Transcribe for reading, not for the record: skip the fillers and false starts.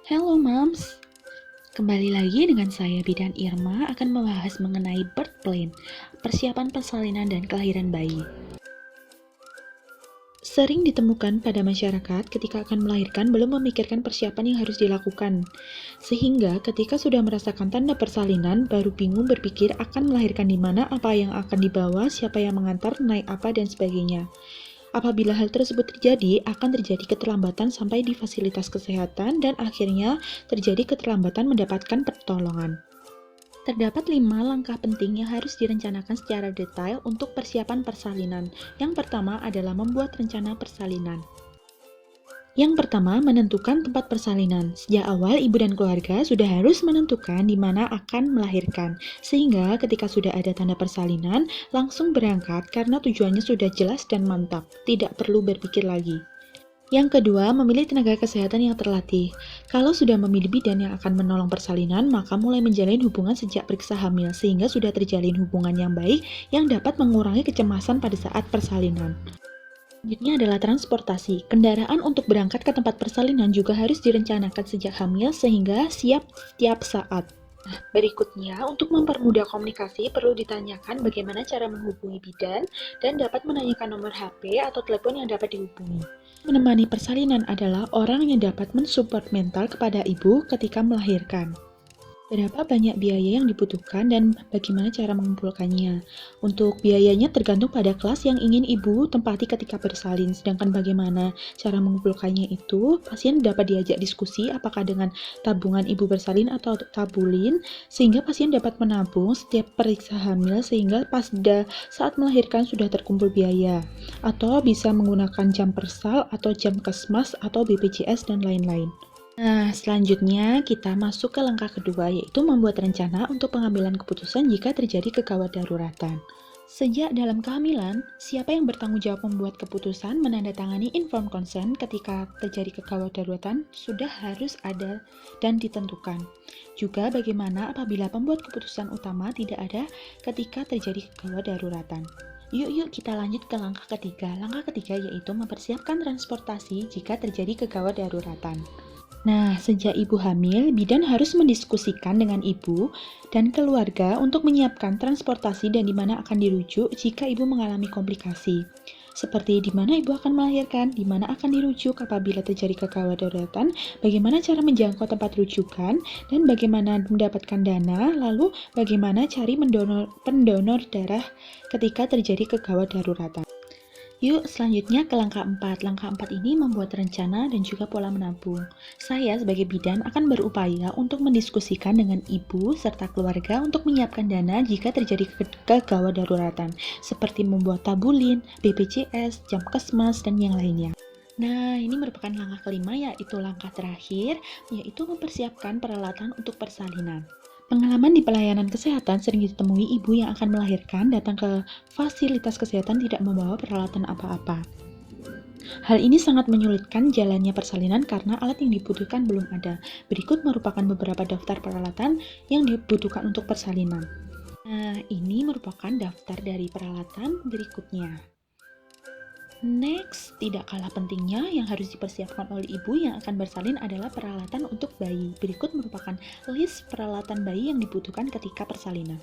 Halo Mams, kembali lagi dengan saya Bidan Irma akan membahas mengenai birth plan, persiapan persalinan dan kelahiran bayi. Sering ditemukan pada masyarakat ketika akan melahirkan belum memikirkan persiapan yang harus dilakukan. Sehingga ketika sudah merasakan tanda persalinan, baru bingung berpikir akan melahirkan di mana, apa yang akan dibawa, siapa yang mengantar, naik apa, dan sebagainya. Apabila hal tersebut terjadi, akan terjadi keterlambatan sampai di fasilitas kesehatan dan akhirnya terjadi keterlambatan mendapatkan pertolongan. Terdapat 5 langkah penting yang harus direncanakan secara detail untuk persiapan persalinan. Yang pertama adalah membuat rencana persalinan. Yang pertama, menentukan tempat persalinan. Sejak awal, ibu dan keluarga sudah harus menentukan di mana akan melahirkan. Sehingga ketika sudah ada tanda persalinan, langsung berangkat karena tujuannya sudah jelas dan mantap. Tidak perlu berpikir lagi. Yang kedua, memilih tenaga kesehatan yang terlatih. Kalau sudah memilih bidan yang akan menolong persalinan, maka mulai menjalin hubungan sejak periksa hamil, sehingga sudah terjalin hubungan yang baik yang dapat mengurangi kecemasan pada saat persalinan. Selanjutnya adalah transportasi. Kendaraan untuk berangkat ke tempat persalinan juga harus direncanakan sejak hamil sehingga siap setiap saat. Berikutnya, untuk mempermudah komunikasi, perlu ditanyakan bagaimana cara menghubungi bidan dan dapat menanyakan nomor HP atau telepon yang dapat dihubungi. Menemani persalinan adalah orang yang dapat mensupport mental kepada ibu ketika melahirkan. Berapa banyak biaya yang dibutuhkan dan bagaimana cara mengumpulkannya? Untuk biayanya tergantung pada kelas yang ingin ibu tempati ketika bersalin, sedangkan bagaimana cara mengumpulkannya itu, pasien dapat diajak diskusi apakah dengan tabungan ibu bersalin atau tabulin, sehingga pasien dapat menabung setiap periksa hamil sehingga pada saat melahirkan sudah terkumpul biaya, atau bisa menggunakan jam persal atau jam kesmas atau BPJS dan lain-lain. Nah, selanjutnya kita masuk ke langkah kedua, yaitu membuat rencana untuk pengambilan keputusan jika terjadi kegawat daruratan. Sejak dalam kehamilan, siapa yang bertanggung jawab membuat keputusan menandatangani informed consent ketika terjadi kegawat daruratan sudah harus ada dan ditentukan. Juga bagaimana apabila pembuat keputusan utama tidak ada ketika terjadi kegawat daruratan. Yuk kita lanjut ke langkah ketiga. Langkah ketiga yaitu mempersiapkan transportasi jika terjadi kegawat daruratan. Nah, sejak ibu hamil, bidan harus mendiskusikan dengan ibu dan keluarga untuk menyiapkan transportasi dan di mana akan dirujuk jika ibu mengalami komplikasi. Seperti di mana ibu akan melahirkan, di mana akan dirujuk apabila terjadi kegawat daruratan, bagaimana cara menjangkau tempat rujukan, dan bagaimana mendapatkan dana, lalu bagaimana cari pendonor darah ketika terjadi kegawat daruratan. Yuk, selanjutnya ke langkah 4. Langkah 4 ini membuat rencana dan juga pola menabung. Saya sebagai bidan akan berupaya untuk mendiskusikan dengan ibu serta keluarga untuk menyiapkan dana jika terjadi kegawat daruratan, seperti membuat tabulin, BPJS, jam kesmas, dan yang lainnya. Nah, ini merupakan langkah kelima, yaitu langkah terakhir, yaitu mempersiapkan peralatan untuk persalinan. Pengalaman di pelayanan kesehatan sering ditemui ibu yang akan melahirkan datang ke fasilitas kesehatan tidak membawa peralatan apa-apa. Hal ini sangat menyulitkan jalannya persalinan karena alat yang dibutuhkan belum ada. Berikut merupakan beberapa daftar peralatan yang dibutuhkan untuk persalinan. Nah, ini merupakan daftar dari peralatan berikutnya. Next, tidak kalah pentingnya yang harus dipersiapkan oleh ibu yang akan bersalin adalah peralatan untuk bayi. Berikut merupakan list peralatan bayi yang dibutuhkan ketika persalinan.